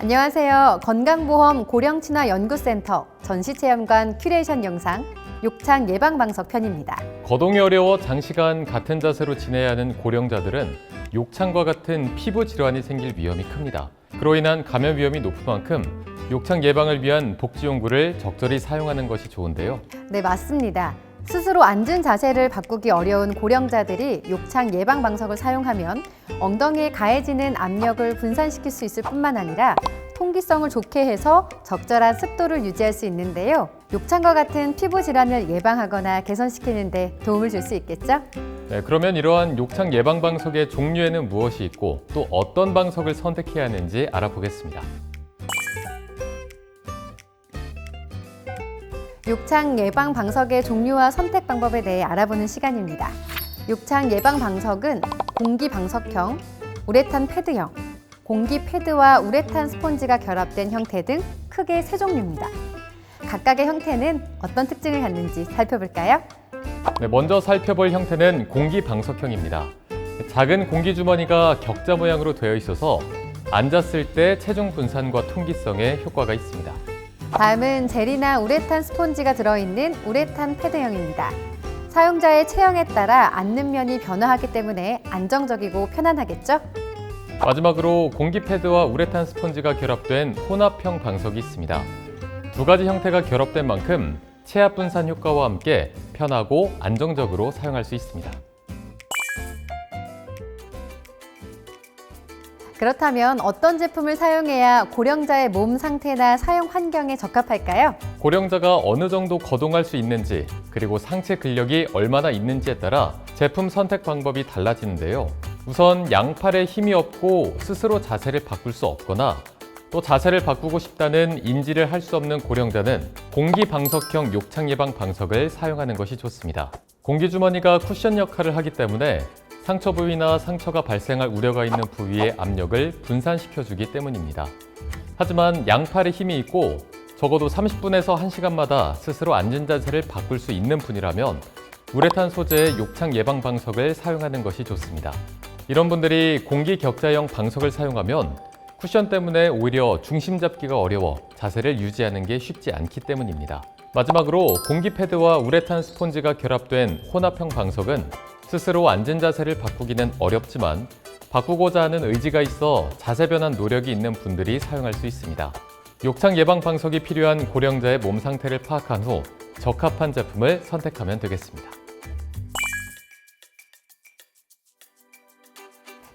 안녕하세요. 건강보험 고령친화연구센터 전시체험관 큐레이션 영상 욕창 예방방석 편입니다. 거동이 어려워 장시간 같은 자세로 지내야 하는 고령자들은 욕창과 같은 피부 질환이 생길 위험이 큽니다. 그로 인한 감염 위험이 높은 만큼 욕창 예방을 위한 복지용구를 적절히 사용하는 것이 좋은데요. 네, 맞습니다. 스스로 앉은 자세를 바꾸기 어려운 고령자들이 욕창 예방방석을 사용하면 엉덩이에 가해지는 압력을 분산시킬 수 있을 뿐만 아니라 통기성을 좋게 해서 적절한 습도를 유지할 수 있는데요. 욕창과 같은 피부 질환을 예방하거나 개선시키는 데 도움을 줄 수 있겠죠? 네, 그러면 이러한 욕창 예방 방석의 종류에는 무엇이 있고 또 어떤 방석을 선택해야 하는지 알아보겠습니다. 욕창 예방 방석의 종류와 선택 방법에 대해 알아보는 시간입니다. 욕창 예방 방석은 공기 방석형, 우레탄 패드형, 공기 패드와 우레탄 스폰지가 결합된 형태 등 크게 세 종류입니다. 각각의 형태는 어떤 특징을 갖는지 살펴볼까요? 네, 먼저 살펴볼 형태는 공기 방석형입니다. 작은 공기 주머니가 격자 모양으로 되어 있어서 앉았을 때 체중 분산과 통기성에 효과가 있습니다. 다음은 젤이나 우레탄 스폰지가 들어있는 우레탄 패드형입니다. 사용자의 체형에 따라 앉는 면이 변화하기 때문에 안정적이고 편안하겠죠? 마지막으로 공기 패드와 우레탄 스폰지가 결합된 혼합형 방석이 있습니다. 두 가지 형태가 결합된 만큼 체압 분산 효과와 함께 편하고 안정적으로 사용할 수 있습니다. 그렇다면 어떤 제품을 사용해야 고령자의 몸 상태나 사용 환경에 적합할까요? 고령자가 어느 정도 거동할 수 있는지, 그리고 상체 근력이 얼마나 있는지에 따라 제품 선택 방법이 달라지는데요. 우선 양팔에 힘이 없고 스스로 자세를 바꿀 수 없거나 또 자세를 바꾸고 싶다는 인지를 할 수 없는 고령자는 공기 방석형 욕창 예방 방석을 사용하는 것이 좋습니다. 공기 주머니가 쿠션 역할을 하기 때문에 상처 부위나 상처가 발생할 우려가 있는 부위의 압력을 분산시켜주기 때문입니다. 하지만 양팔에 힘이 있고 적어도 30분에서 1시간마다 스스로 앉은 자세를 바꿀 수 있는 분이라면 우레탄 소재의 욕창 예방 방석을 사용하는 것이 좋습니다. 이런 분들이 공기 격자형 방석을 사용하면 쿠션 때문에 오히려 중심 잡기가 어려워 자세를 유지하는 게 쉽지 않기 때문입니다. 마지막으로 공기 패드와 우레탄 스폰지가 결합된 혼합형 방석은 스스로 앉은 자세를 바꾸기는 어렵지만 바꾸고자 하는 의지가 있어 자세 변환 노력이 있는 분들이 사용할 수 있습니다. 욕창 예방 방석이 필요한 고령자의 몸 상태를 파악한 후 적합한 제품을 선택하면 되겠습니다.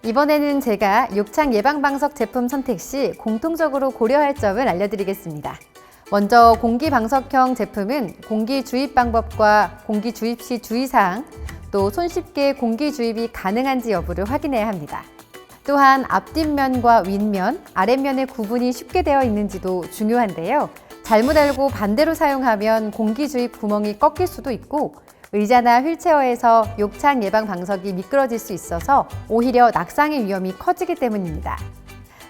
이번에는 제가 욕창 예방 방석 제품 선택 시 공통적으로 고려할 점을 알려드리겠습니다. 먼저 공기 방석형 제품은 공기 주입 방법과 공기 주입 시 주의사항, 또 손쉽게 공기 주입이 가능한지 여부를 확인해야 합니다. 또한 앞뒷면과 윗면, 아랫면의 구분이 쉽게 되어 있는지도 중요한데요. 잘못 알고 반대로 사용하면 공기 주입 구멍이 꺾일 수도 있고 의자나 휠체어에서 욕창 예방 방석이 미끄러질 수 있어서 오히려 낙상의 위험이 커지기 때문입니다.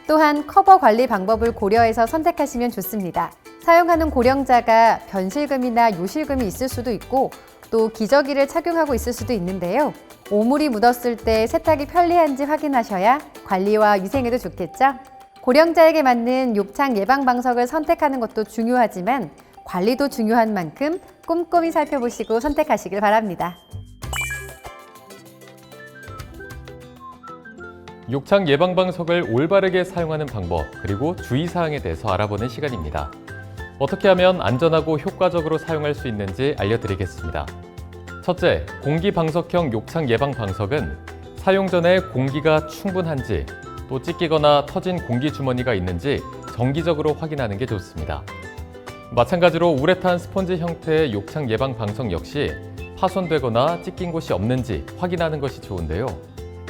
또한 커버 관리 방법을 고려해서 선택하시면 좋습니다. 사용하는 고령자가 변실금이나 요실금이 있을 수도 있고 또 기저귀를 착용하고 있을 수도 있는데요. 오물이 묻었을 때 세탁이 편리한지 확인하셔야 관리와 위생에도 좋겠죠? 고령자에게 맞는 욕창 예방 방석을 선택하는 것도 중요하지만 관리도 중요한 만큼 꼼꼼히 살펴보시고 선택하시길 바랍니다. 욕창 예방 방석을 올바르게 사용하는 방법, 그리고 주의사항에 대해서 알아보는 시간입니다. 어떻게 하면 안전하고 효과적으로 사용할 수 있는지 알려드리겠습니다. 첫째, 공기 방석형 욕창 예방 방석은 사용 전에 공기가 충분한지 또 찢기거나 터진 공기 주머니가 있는지 정기적으로 확인하는 게 좋습니다. 마찬가지로 우레탄 스폰지 형태의 욕창 예방 방석 역시 파손되거나 찢긴 곳이 없는지 확인하는 것이 좋은데요.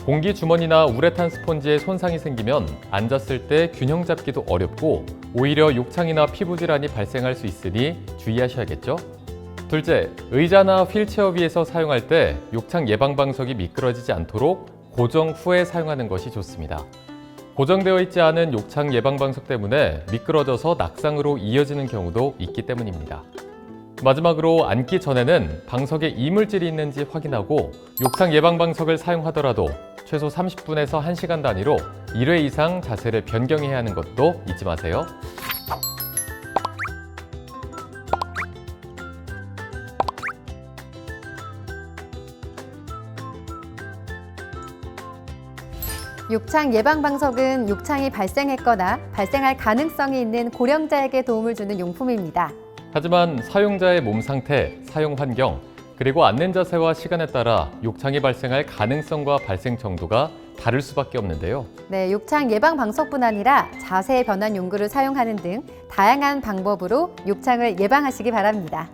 공기 주머니나 우레탄 스폰지에 손상이 생기면 앉았을 때 균형 잡기도 어렵고 오히려 욕창이나 피부 질환이 발생할 수 있으니 주의하셔야겠죠? 둘째, 의자나 휠체어 위에서 사용할 때 욕창 예방 방석이 미끄러지지 않도록 고정 후에 사용하는 것이 좋습니다. 고정되어 있지 않은 욕창 예방 방석 때문에 미끄러져서 낙상으로 이어지는 경우도 있기 때문입니다. 마지막으로 앉기 전에는 방석에 이물질이 있는지 확인하고 욕창 예방 방석을 사용하더라도 최소 30분에서 1시간 단위로 1회 이상 자세를 변경해야 하는 것도 잊지 마세요. 욕창 예방 방석은 욕창이 발생했거나 발생할 가능성이 있는 고령자에게 도움을 주는 용품입니다. 하지만 사용자의 몸 상태, 사용 환경, 그리고 앉는 자세와 시간에 따라 욕창이 발생할 가능성과 발생 정도가 다를 수밖에 없는데요. 네, 욕창 예방 방석뿐 아니라 자세 변환 용구를 사용하는 등 다양한 방법으로 욕창을 예방하시기 바랍니다.